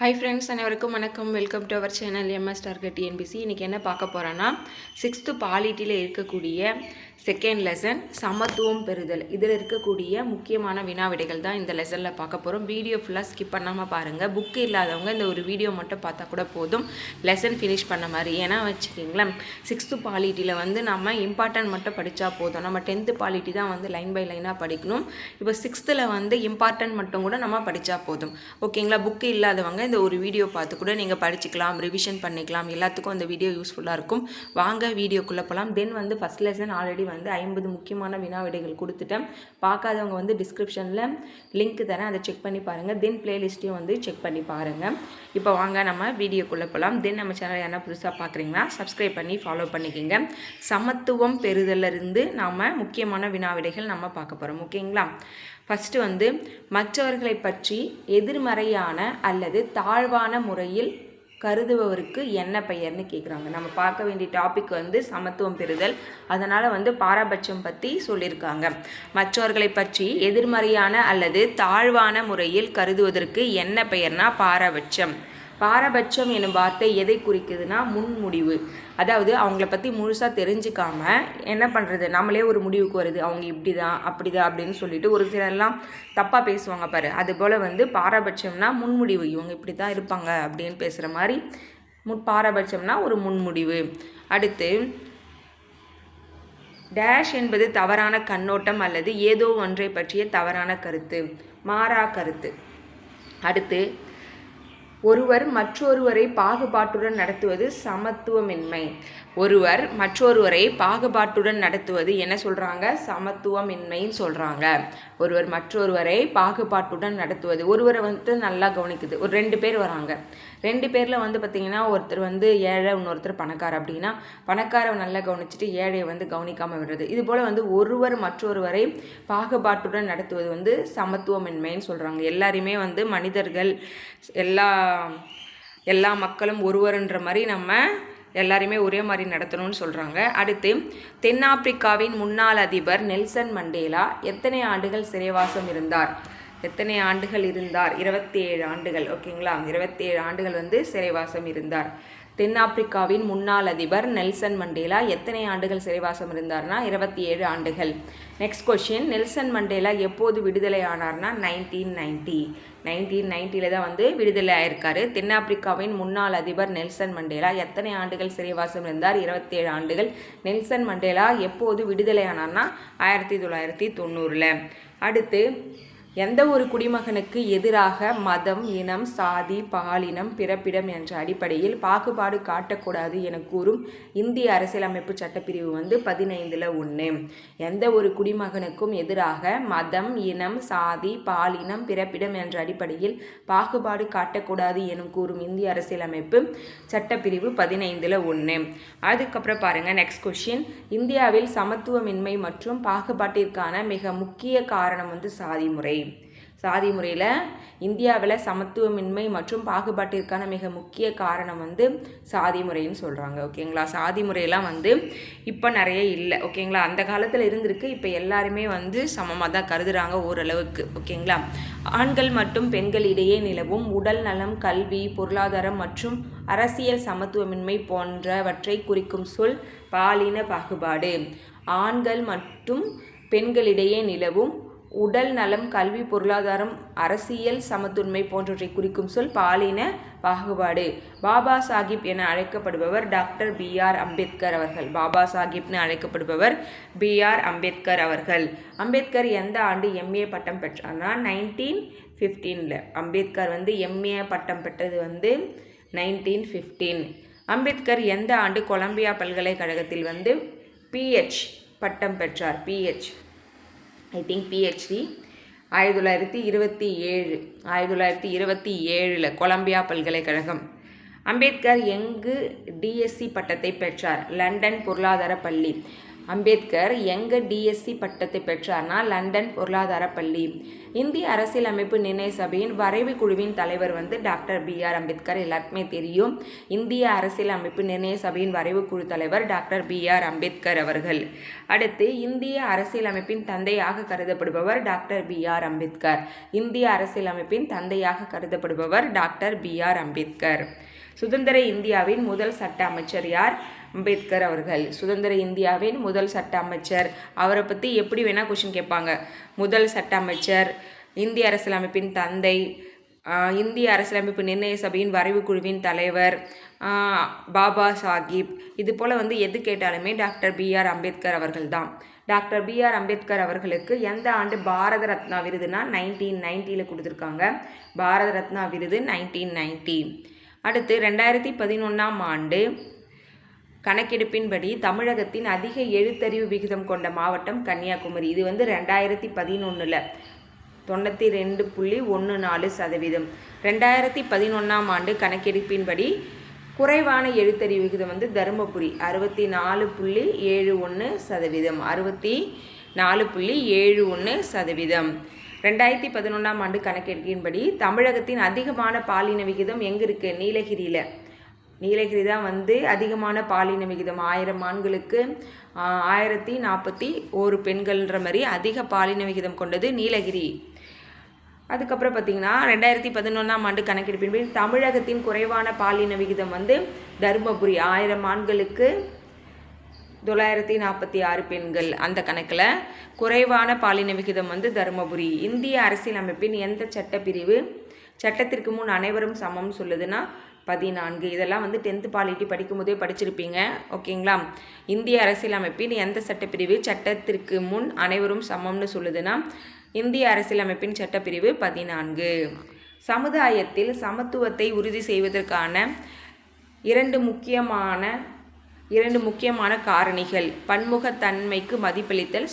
Hi friends, அனைவருக்கும் வணக்கம். Welcome to our channel MS target TNPSC. இன்றைக்கி என்ன பார்க்க போகிறோன்னா, 6th பாலிட்டியில் இருக்கக்கூடிய செகண்ட் லெசன் சமத்துவம் பெறுதல். இதில் இருக்கக்கூடிய முக்கியமான வினாவிடைகள் தான் இந்த லெசனில் பார்க்க போகிறோம். வீடியோ ஃபுல்லாக ஸ்கிப் பண்ணாமல் பாருங்கள். புக்கு இல்லாதவங்க இந்த ஒரு வீடியோ மட்டும் பார்த்தா கூட போதும், லெசன் ஃபினிஷ் பண்ண மாதிரி. ஏன்னா வச்சுக்கிங்களேன், 6th பாலிட்டியில் நம்ம இம்பார்ட்டன்ட் மட்டும் படித்தா போதும். நம்ம 10th பாலிட்டி தான் லைன் பை லைனாக படிக்கணும். இப்போ 6th இம்பார்ட்டன்ட் மட்டும் கூட நம்ம படித்தா போதும். ஓகேங்களா? புக்கு இல்லாதவங்க இந்த ஒரு வீடியோ பார்த்து கூட நீங்கள் படிச்சுக்கலாம், ரிவிஷன் பண்ணிக்கலாம். எல்லாத்துக்கும் அந்த வீடியோ யூஸ்ஃபுல்லாக இருக்கும். வாங்க வீடியோக்குள்ளே போகலாம். தென் ஃபஸ்ட் லெசன் ஆல்ரெடி 50 முக்கியமான வினாவிடைகள் கொடுத்துட்டேன். பார்க்காதவங்க டிஸ்கிரிப்ஷனில் லிங்க் தரேன், அதை செக் பண்ணி பாருங்கள். தென் பிளேலிஸ்ட்டையும் செக் பண்ணி பாருங்கள். இப்போ வாங்க நம்ம வீடியோக்குள்ளே போகலாம். தென் நம்ம சேனல் என்ன புதுசாக பார்க்குறீங்கன்னா சப்ஸ்கிரைப் பண்ணி ஃபாலோ பண்ணிக்கோங்க. சமத்துவம் பெறுதலிருந்து நாம் முக்கியமான வினாவிடைகள் நம்ம பார்க்க போகிறோம். ஓகேங்களா? ஃபஸ்ட்டு மற்றவர்களை பற்றி எதிர்மறையான அல்லது தாழ்வான முறையில் கருதுபவருக்கு என்ன பெயர்னு கேட்குறாங்க. நம்ம பார்க்க வேண்டிய டாபிக் சமத்துவம் பெறுதல். அதனால் பாரபட்சம் பற்றி சொல்லியிருக்காங்க. மற்றவர்களை பற்றி எதிர்மறையான அல்லது தாழ்வான முறையில் கருதுவதற்கு என்ன பெயர்னா பாரபட்சம். பாரபட்சம் எனும் வார்த்தை எதை குறிக்குதுன்னா முன்முடிவு. அதாவது அவங்கள பற்றி முழுசாக தெரிஞ்சுக்காம என்ன பண்ணுறது, நம்மளே ஒரு முடிவுக்கு வருது, அவங்க இப்படி தான் அப்படி தான் அப்படின்னு சொல்லிட்டு ஒரு சிலர்லாம் தப்பாக பேசுவாங்க பாரு. அதுபோல் பாரபட்சம்னா முன்முடிவு, இவங்க இப்படி தான் இருப்பாங்க அப்படின்னு பேசுகிற மாதிரி பாரபட்சம்னா ஒரு முன்முடிவு. அடுத்து டேஷ் என்பது தவறான கண்ணோட்டம் அல்லது ஏதோ ஒன்றை பற்றிய தவறான கருத்து, மாறா கருத்து. அடுத்து ஒருவர் மற்றொருவரை பாகுபாட்டுடன் நடத்துவது சமத்துவமின்மை. ஒருவர் மற்றொருவரை பாகுபாட்டுடன் நடத்துவது என்ன சொல்கிறாங்க? சமத்துவமின்மைன்னு சொல்கிறாங்க. ஒருவர் மற்றொருவரை பாகுபாட்டுடன் நடத்துவது, ஒருவரை நல்லா கவனிக்குது. ஒரு 2 பேர் வராங்க. 2 பேரில் பார்த்திங்கன்னா ஒருத்தர் ஏழை, இன்னொருத்தர் பணக்கார. அப்படின்னா பணக்காரை நல்லா கவனிச்சுட்டு ஏழையை கவனிக்காமல் விடுறது. இதுபோல் ஒருவர் மற்றொருவரை பாகுபாட்டுடன் நடத்துவது சமத்துவமின்மைன்னு சொல்கிறாங்க. எல்லாருமே மனிதர்கள், எல்லா மக்களும் ஒருவர்ன்ற மாதிரி நம்ம எல்லாருமே ஒரே மாதிரி நடத்தணும்னு சொல்கிறாங்க. அடுத்து தென்னாப்பிரிக்காவின் முன்னாள் அதிபர் நெல்சன் மண்டேலா எத்தனை ஆண்டுகள் சிறைவாசம் இருந்தார்? எத்தனை ஆண்டுகள் இருந்தார்? 27 ஆண்டுகள். ஓகேங்களா? 27 ஆண்டுகள் சிறைவாசம் இருந்தார். தென்னாப்பிரிக்காவின் முன்னாள் அதிபர் நெல்சன் மண்டேலா எத்தனை ஆண்டுகள் சிறைவாசம் இருந்தார்னா 27 ஆண்டுகள். நெக்ஸ்ட் கொஷின், நெல்சன் மண்டேலா எப்போது விடுதலை ஆனார்னா 1990 தான் விடுதலை ஆயிருக்காரு. தென்னாப்பிரிக்காவின் முன்னாள் அதிபர் நெல்சன் மண்டேலா எத்தனை ஆண்டுகள் சிறைவாசம் இருந்தார்? 27 ஆண்டுகள். நெல்சன் மண்டேலா எப்போது விடுதலை ஆனார்னா 1990. அடுத்து எந்த ஒரு குடிமகனுக்கு எதிராக மதம், இனம், சாதி, பாலினம், பிறப்பிடம் என்ற அடிப்படையில் பாகுபாடு காட்டக்கூடாது என கூறும் இந்திய அரசியலமைப்பு சட்டப்பிரிவு 15(1). எந்த ஒரு குடிமகனுக்கும் எதிராக மதம், இனம், சாதி, பாலினம், பிறப்பிடம் என்ற அடிப்படையில் பாகுபாடு காட்டக்கூடாது என கூறும் இந்திய அரசியலமைப்பு சட்டப்பிரிவு 15(1). அதுக்கப்புறம் பாருங்க, நெக்ஸ்ட் கொஸ்டின், இந்தியாவில் சமத்துவமின்மை மற்றும் பாகுபாட்டிற்கான மிக முக்கிய காரணம் சாதி முறை. சாதி முறையில் இந்தியாவில் சமத்துவமின்மை மற்றும் பாகுபாட்டிற்கான மிக முக்கிய காரணம் சாதி முறைன்னு சொல்கிறாங்க. ஓகேங்களா? சாதி முறையெல்லாம் இப்போ நிறைய இல்லை. ஓகேங்களா? அந்த காலத்தில் இருந்திருக்கு, இப்போ எல்லாருமே சமமாக தான் கருதுகிறாங்க ஓரளவுக்கு. ஓகேங்களா? ஆண்கள் மற்றும் பெண்கள் இடையே நிலவும் உடல் நலம், கல்வி, பொருளாதாரம் மற்றும் அரசியல் சமத்துவமின்மை போன்றவற்றை குறிக்கும் சொல் பாலின பாகுபாடு. ஆண்கள் மற்றும் பெண்களிடையே நிலவும் உடல் நலம், கல்வி, பொருளாதாரம், அரசியல் சமத்துவமை போன்றவற்றை குறிக்கும் சொல் பாலின பாகுபாடு. பாபா சாஹிப் என அழைக்கப்படுபவர் டாக்டர் B.R. அம்பேத்கர் அவர்கள். பாபா சாஹிப்னு அழைக்கப்படுபவர் B.R. அம்பேத்கர் அவர்கள். அம்பேத்கர் எந்த ஆண்டு MA பட்டம் பெற்றார்னா 1915. அம்பேத்கர் MA பட்டம் பெற்றது 1915. அம்பேத்கர் எந்த ஆண்டு கொலம்பியா பல்கலைக்கழகத்தில் PH பட்டம் பெற்றார்? PhD 1927 கொலம்பியா பல்கலைக்கழகம். அம்பேத்கர் எங்கு DSc பட்டத்தை பெற்றார்? லண்டன் பொருளாதார பள்ளி. அம்பேத்கர் எங்கே DSc பட்டத்தை பெற்றார்னா லண்டன் பொருளாதார பள்ளி. இந்திய அரசியலமைப்பு நிர்ணய சபையின் வரைவு குழுவின் தலைவர் வந்து டாக்டர் B.R. அம்பேத்கர். எல்லாருக்குமே தெரியும். இந்திய அரசியலமைப்பு நிர்ணய சபையின் வரைவு குழு தலைவர் டாக்டர் B.R. அம்பேத்கர் அவர்கள். அடுத்து இந்திய அரசியலமைப்பின் தந்தையாக கருதப்படுபவர் டாக்டர் B.R. அம்பேத்கர். இந்திய அரசியலமைப்பின் தந்தையாக கருதப்படுபவர் டாக்டர் B.R. அம்பேத்கர். சுதந்திர இந்தியாவின் முதல் சட்ட அமைச்சர் யார்? அம்பேத்கர் அவர்கள். சுதந்திர இந்தியாவின் முதல் சட்ட அமைச்சர். அவரை பற்றி எப்படி வேணால் கொஷின் கேட்பாங்க. முதல் சட்ட அமைச்சர், இந்திய அரசியலமைப்பின் தந்தை, இந்திய அரசியலமைப்பு நிர்ணய சபையின் வரைவு குழுவின் தலைவர், பாபா சாஹிப், இது போல் வந்து எது கேட்டாலுமே டாக்டர் B.R. அம்பேத்கர் அவர்கள் தான். Doctor B.R. அம்பேத்கர் அவர்களுக்கு எந்த ஆண்டு பாரத ரத்னா விருதுனா 1990 கொடுத்துருக்காங்க. பாரத ரத்னா விருது 1990. அடுத்து 2011 ஆண்டு கணக்கெடுப்பின்படி தமிழகத்தின் அதிக எழுத்தறிவு விகிதம் கொண்ட மாவட்டம் கன்னியாகுமரி. இது வந்து 2011 92.14%. 2011 ஆண்டு கணக்கெடுப்பின்படி குறைவான எழுத்தறிவு விகிதம் வந்து தருமபுரி 64.71%. 64.71%. 2011 ஆண்டு கணக்கெடுப்பின்படி தமிழகத்தின் அதிகமான பாலின விகிதம் எங்கே இருக்குது? நீலகிரியில். நீலகிரி தான் வந்து அதிகமான பாலின விகிதம். 1000 ஆண்களுக்கு 1041 பெண்கள்ன்ற மாதிரி அதிக பாலின விகிதம் கொண்டது நீலகிரி. அதுக்கப்புறம் பார்த்திங்கன்னா 2011 ஆண்டு கணக்கெடுப்பின்படி தமிழகத்தின் குறைவான பாலின விகிதம் வந்து தருமபுரி. 1000 ஆண்களுக்கு 946 பெண்கள். அந்த கணக்கில் குறைவான பாலின விகிதம் வந்து தருமபுரி. இந்திய அரசியலமைப்பின் எந்த சட்டப்பிரிவு சட்டத்திற்கு முன் அனைவரும் சமம் சொல்லுதுன்னா 14. இதெல்லாம் வந்து 10th பாலிட்டி படிக்கும்போதே படிச்சிருப்பீங்க. ஓகேங்களா? இந்திய அரசியலமைப்பின் எந்த சட்டப்பிரிவு சட்டத்திற்கு முன் அனைவரும் சமம்னு சொல்லுதுன்னா இந்திய அரசியலமைப்பின் சட்டப்பிரிவு 14. சமுதாயத்தில் சமத்துவத்தை உறுதி செய்வதற்கான இரண்டு முக்கியமான காரணிகள். பன்முகத்தன்மைக்கு மதிப்பளித்தல்,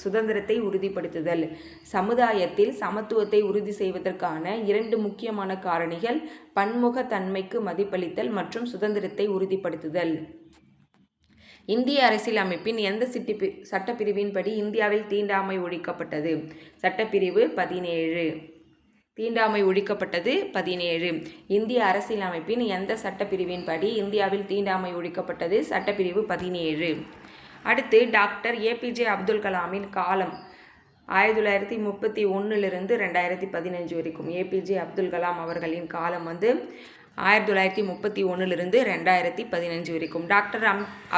சுதந்திரத்தை உறுதிப்படுத்துதல். சமுதாயத்தில் சமத்துவத்தை உறுதி செய்வதற்கான 2 முக்கியமான காரணிகள் பன்முகத்தன்மைக்கு மதிப்பளித்தல் மற்றும் சுதந்திரத்தை உறுதிப்படுத்துதல். இந்திய அரசியலமைப்பின் எந்த சட்டப்பிரிவின்படி இந்தியாவில் தீண்டாமை ஒழிக்கப்பட்டது? சட்டப்பிரிவு 17. தீண்டாமை ஒழிக்கப்பட்டது 17. இந்திய அரசியலமைப்பின் எந்த சட்டப்பிரிவின்படி இந்தியாவில் தீண்டாமை ஒழிக்கப்பட்டது? சட்டப்பிரிவு 17. அடுத்து டாக்டர் APJ அப்துல் கலாமின் காலம் 1931 2015 வரைக்கும். APJ அப்துல் கலாம் அவர்களின் காலம் வந்து 1931 2015 வரைக்கும். டாக்டர்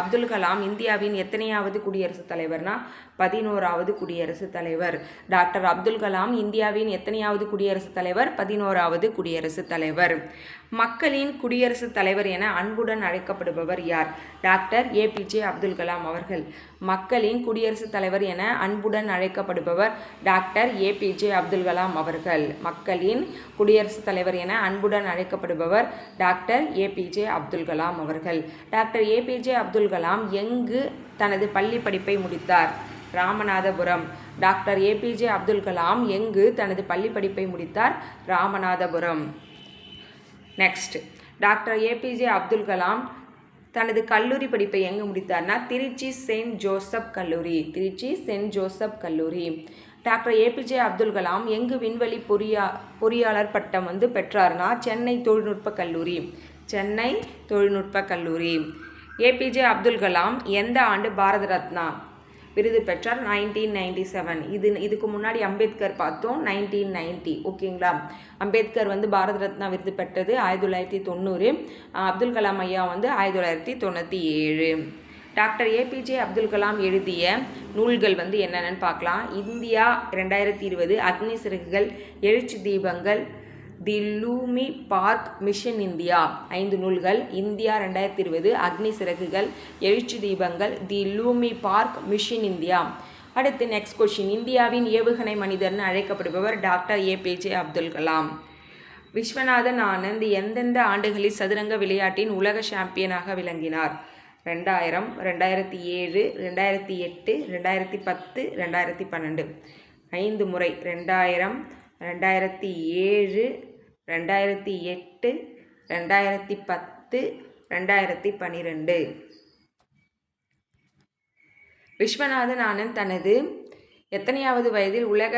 அப்துல் கலாம் இந்தியாவின் எத்தனையாவது குடியரசுத் தலைவர்னா 11வது குடியரசுத் தலைவர். டாக்டர் அப்துல் கலாம் இந்தியாவின் எத்தனையாவது குடியரசுத் தலைவர்? 11வது குடியரசுத் தலைவர். மக்களின் குடியரசுத் தலைவர் என அன்புடன் அழைக்கப்படுபவர் யார்? டாக்டர் APJ அப்துல் கலாம் அவர்கள். மக்களின் குடியரசுத் தலைவர் என அன்புடன் அழைக்கப்படுபவர் டாக்டர் APJ அப்துல் கலாம் அவர்கள். மக்களின் குடியரசுத் தலைவர் என அன்புடன் அழைக்கப்படுபவர் டாக்டர் APJ அப்துல் கலாம் அவர்கள். டாக்டர் APJ அப்துல் கலாம் எங்கு தனது பள்ளி படிப்பை முடித்தார்? ராமநாதபுரம். டாக்டர் APJ அப்துல் கலாம் எங்கு தனது பள்ளி படிப்பை முடித்தார்? Ramanathapuram. Next, doctor APJ Abdul Kalam தனது கல்லூரி படிப்பை எங்கே முடித்தார்னா திருச்சி செயின்ட் ஜோசப் கல்லூரி. திருச்சி செயின்ட் ஜோசப் கல்லூரி. டாக்டர் APJ அப்துல் கலாம் எங்கு விண்வெளி பொறியாளர் பட்டம் வந்து பெற்றார்னா சென்னை தொழில்நுட்ப கல்லூரி. சென்னை தொழில்நுட்ப கல்லூரி. APJ அப்துல் கலாம் எந்த ஆண்டு பாரத ரத்னா விருது பெற்றார்? 1997. இதுக்கு முன்னாடி அம்பேத்கர் பார்த்தோம் 1990. ஓகேங்களா? அம்பேத்கர் வந்து பாரத ரத்னா விருது பெற்றது 1990. அப்துல் கலாம் ஐயா வந்து 1997. டாக்டர் APJ அப்துல் கலாம் எழுதிய நூல்கள் வந்து என்னென்னு பார்க்கலாம். இந்தியா 2020, அக்னி சிறகுகள், எழுச்சி தீபங்கள், தி லூமி பார்க், மிஷன் இந்தியா. 5 நூல்கள். இந்தியா 2020, அக்னி சிறகுகள், எழுச்சி தீபங்கள், தி லூமி பார்க், மிஷன் இந்தியா. அடுத்து நெக்ஸ்ட் கொஷின். இந்தியாவின் ஏவுகணை மனிதர்னு அழைக்கப்படுபவர் டாக்டர் APJ அப்துல் கலாம். விஸ்வநாதன் ஆனந்த் எந்தெந்த ஆண்டுகளில் சதுரங்க விளையாட்டின் உலக சாம்பியனாக விளங்கினார்? 2000, 2007, 2008, 2010, 2012. 5 முறை. 2000, 2007, 2008, 2010, 2012. விஸ்வநாதன் ஆனந்த் தனது எத்தனையாவது வயதில் உலக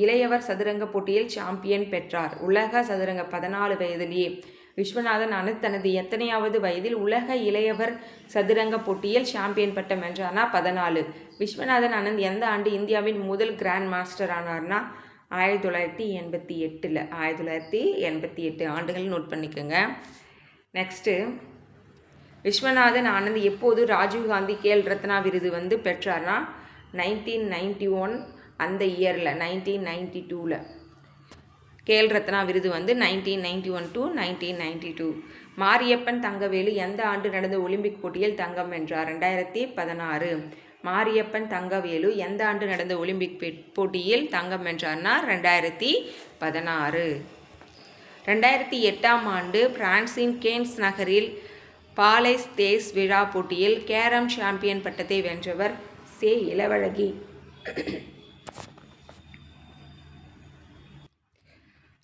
இளையவர் சதுரங்க போட்டியில் சாம்பியன் பெற்றார்? உலக சதுரங்க 14 வயதிலேயே. விஸ்வநாதன் ஆனந்த் தனது எத்தனையாவது வயதில் உலக இளையவர் சதுரங்க போட்டியில் சாம்பியன் பட்டம் வென்றார்னா 14. விஸ்வநாதன் ஆனந்த் எந்த ஆண்டு இந்தியாவின் முதல் கிராண்ட் மாஸ்டர் ஆனார்னா 1988. 1988 ஆண்டுகள் நோட் பண்ணிக்கோங்க. நெக்ஸ்ட்டு, விஸ்வநாதன் ஆனந்த் எப்போது ராஜீவ்காந்தி கேல் ரத்னா விருது வந்து பெற்றார்னா 1991 அந்த இயரில். 1992 கேல் ரத்னா விருது வந்து 1991 to 1992. மாரியப்பன் தங்கவேலு எந்த ஆண்டு நடந்த ஒலிம்பிக் போட்டியில் தங்கம் வென்றார்? 2016. மாரியப்பன் தங்கவேலு எந்த ஆண்டு நடந்த ஒலிம்பிக் போட்டியில் தங்கம் வென்றார்னா 2016. 2008 ஆண்டு பிரான்சின் கேன்ஸ் நகரில் பாலைஸ் தேஸ் விழா போட்டியில் கேரம் சாம்பியன் பட்டத்தை வென்றவர் சே. இளவழகி.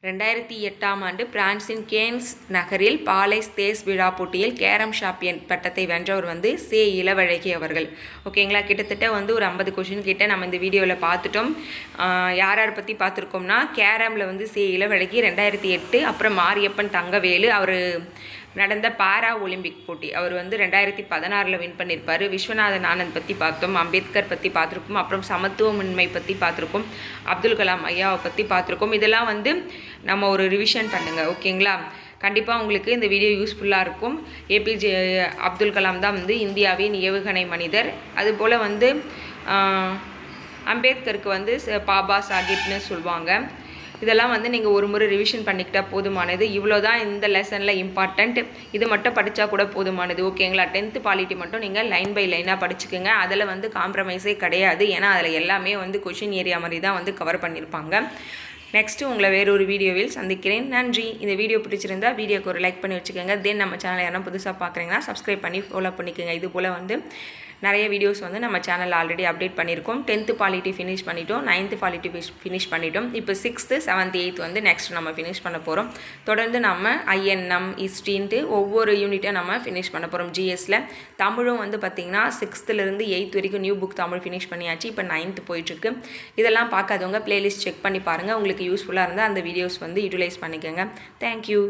2008 ஆண்டு பிரான்சின் கேன்ஸ் நகரில் பாலைஸ் தேஸ் விழா போட்டியில் கேரம் சாம்பியன் பட்டத்தை வென்றவர் வந்து சே. இளவழகி அவர்கள். ஓகேங்களா, கிட்டத்தட்ட வந்து ஒரு 50 கொஷின் கிட்ட நம்ம இந்த வீடியோவில் பார்த்துட்டோம். யார் யார் பற்றி பார்த்துருக்கோம்னா, கேரமில் வந்து சே. இளவழகி 2008, அப்புறம் மாரியப்பன் தங்கவேலு அவர் நடந்த பாரா ஒலிம்பிக் போட்டி அவர் வந்து 2016 வின் பண்ணியிருப்பார். விஸ்வநாதன் ஆனந்த் பற்றி பார்த்தோம், அம்பேத்கர் பற்றி பார்த்துருக்கோம், அப்புறம் சமத்துவமின்மை பற்றி பார்த்துருக்கோம், அப்துல் கலாம் ஐயாவை பற்றி பார்த்துருக்கோம். இதெல்லாம் வந்து நம்ம ஒரு ரிவிஷன் பண்ணுங்கள். ஓகேங்களா, கண்டிப்பாக உங்களுக்கு இந்த வீடியோ யூஸ்ஃபுல்லாக இருக்கும். ஏபிஜே அப்துல் கலாம் தான் வந்து இந்தியாவின் ஏவுகணை மனிதர். அதுபோல் வந்து அம்பேத்கருக்கு வந்து பாபா சாஹிப்னு சொல்லுவாங்க. இதெல்லாம் வந்து நீங்கள் ஒரு முறை ரிவிஷன் பண்ணிக்கிட்டால் போதுமானது. இவ்வளோ தான் இந்த லெசனில் இம்பார்ட்டண்ட். இது மட்டும் படித்தா கூட போதுமானது. ஓகேங்களா, 10th பாலிட்டி மட்டும் நீங்கள் லைன் பை லைனாக படிச்சுக்கோங்க. அதில் வந்து காம்ப்ரமைஸே கிடையாது. ஏன்னா அதில் எல்லாமே வந்து கொஷின் ஏரியா மாதிரி தான் வந்து கவர் பண்ணியிருப்பாங்க. நெக்ஸ்ட்டு உங்களை வேறொரு வீடியோவில் சந்திக்கிறேன். நன்றி. இந்த வீடியோ பிடிச்சிருந்தா வீடியோக்கு ஒரு லைக் பண்ணி வச்சுக்கோங்க. தென் நம்ம சேனல் யாரும் புதுசாக பார்க்குறீங்கன்னா சப்ஸ்கிரைப் பண்ணி ஃபாலோ பண்ணிக்கோங்க. இது போல் வந்து நிறைய வீடியோஸ் வந்து நம்ம சேனல் ஆல்ரெடி அப்டேட் பண்ணியிருக்கோம். 10th பாலிட்டி ஃபினிஷ் பண்ணிட்டோம், 9th பாலிட்டி ஃபினிஷ் பண்ணிட்டோம். இப்போ 6th, 7th, 8th வந்து நெக்ஸ்ட் நம்ம ஃபினிஷ் பண்ண போகிறோம். தொடர்ந்து நம்ம ஐஎன்எம் ஹிஸ்ட்ரின்ட்டு ஒவ்வொரு யூனிட்டையும் நம்ம ஃபினிஷ் பண்ண போகிறோம். ஜிஎஸ்ல தமிழும் வந்து பார்த்திங்கன்னா 6th to 8th வரைக்கும் நியூ புக் தமிழ் ஃபினிஷ் பண்ணியாச்சு. இப்போ 9th போயிட்டுருக்கு. இதெல்லாம் பார்க்காதவங்க பிளேலிஸ்ட் செக் பண்ணி பாருங்கள். உங்களுக்கு யூஸ்ஃபுல்லாக இருந்தால் அந்த வீடியோஸ் வந்து யூட்டிலைஸ் பண்ணிக்கோங்க. தேங்க்யூ.